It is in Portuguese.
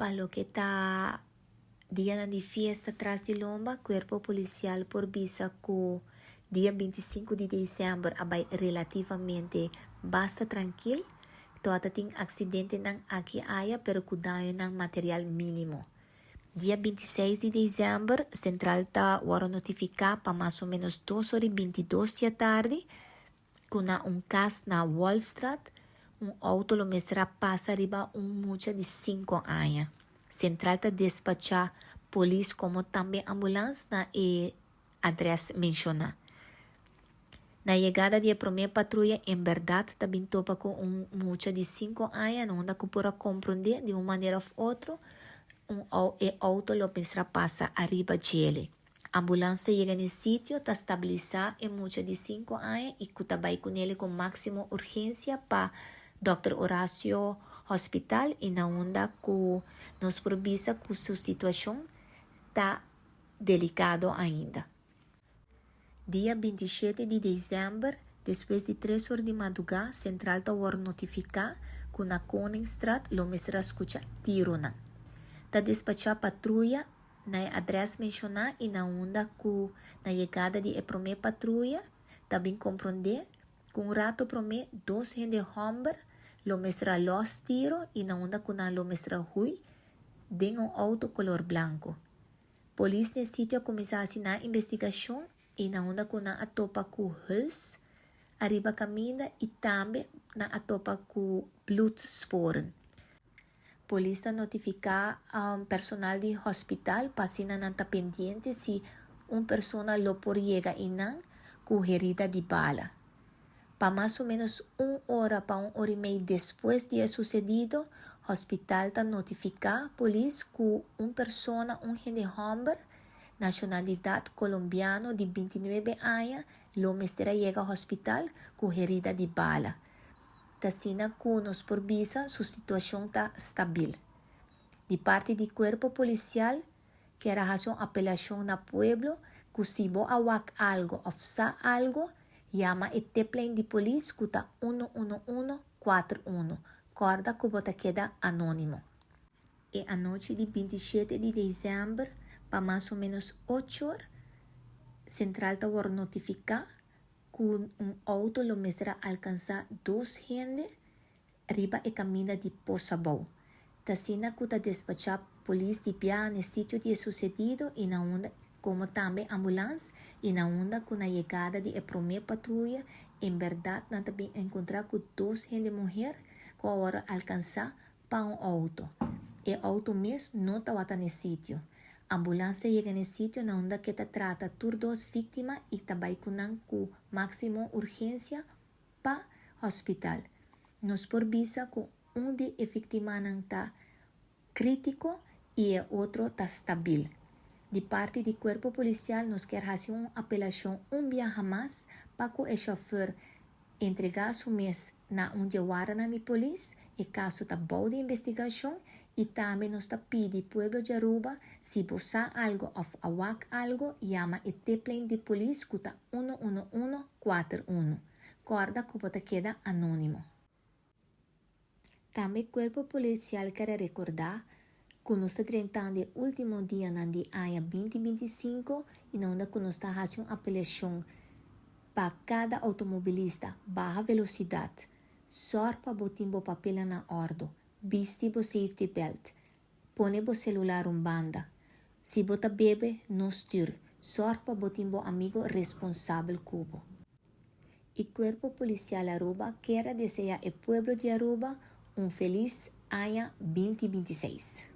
para lo que está día de fiesta tras de Lomba, cuerpo policial por visa que dia 25 de dezembro abai relativamente basta tranquilo. Toda tem acidente nang aqui aya, pero cuidado nang material mínimo. Dia 26 de dezembro, central está agora notificar para mais ou menos 2 horas e 22 da tarde, kuna um caso na Wolfstraat, auto lo mesra passa riba mucha de 5 anos. Central está despachar polícia como também ambulância na adresse mencionada. Na chegada da primeira patrulha, em verdade, também topa com mucha de 5 anos, não dá para compreender de uma maneira ou outra, auto lo mesra passa arriba dele. A ambulância chega no sítio, está estabilizada em mucha de 5 anos e que vai com ele com máxima urgência para Dr. Horácio Hospital e na onda que nos provisa que sua situação está delicada ainda. Dia 27 de dezembro, depois de 3 horas de madrugada, central está notificar que na Koningsstraat lo mesra escuta tiro na. Está despachar patrulha na adresse mencionada e na onda que na chegada de primeira patrulha, também compreender que rato promete 2 gente homem lo mesra los tiro e na onda que na lo mesra hui de auto color blanco. Polícia no sítio começa a assinar investigação e na onda que na atopa com huls, arriba caminha e também na atopa com bloedsporen. Polícia notifica personal de hospital para sina nanta pendiente se persona lo por llega e não com herida de bala. Para mais ou menos 1 hora para 1 hora e meia depois de sucedido, o hospital está notificar polícia que persona, gente homem, nacionalidade colombiana de 29 anos, lo mestra chega ao hospital com herida de bala. Tasina que nos provisa sua situação está estável. De parte do corpo policial, que era razão apelação na pueblo, que se bo awak algo ou sa algo, llama e teplen de polícia que está 11141, corda que bota queda anônimo. E a noite de 27 de dezembro, para mais ou menos 8 horas, central está notificar que auto lo mesra alcançar 2 gente riba e caminha de Poçabou. Tasina que está despachar polícia de pia no sítio de sucedido e na onda como também ambulância e na onda com a chegada de primeira patrulha, em verdade não também encontrar com 2 gente mulher que agora alcançar para auto. E auto mesmo não está no sítio. A ambulância chega no sítio na onda que trata por 2 vítimas e também com máxima urgência para o hospital. Nos provisa que de vítimas está crítico e o outro está estável. De parte do corpo policial, nos quer fazer uma apelação dia mais para que o chofer entregar seu mês na guarda de polícia e caso está boa de investigação e também nos está pedindo pueblo de Aruba se buscar algo ou awak algo, llama e teplen de polícia que está 11141. Corda que pode queda anônimo. Também o corpo policial quer recordar que nós está tratando o último dia na de ano 2025 e não que nós está fazendo uma apelação para cada automobilista baixa velocidade, sorpa botimbo papel na ordem, viste bo safety belt, pone bo celular banda, se bota bebe não styr, sorpa botimbo amigo responsável cubo. E corpo policial Aruba quer desejar ao pueblo de Aruba feliz ano 2026.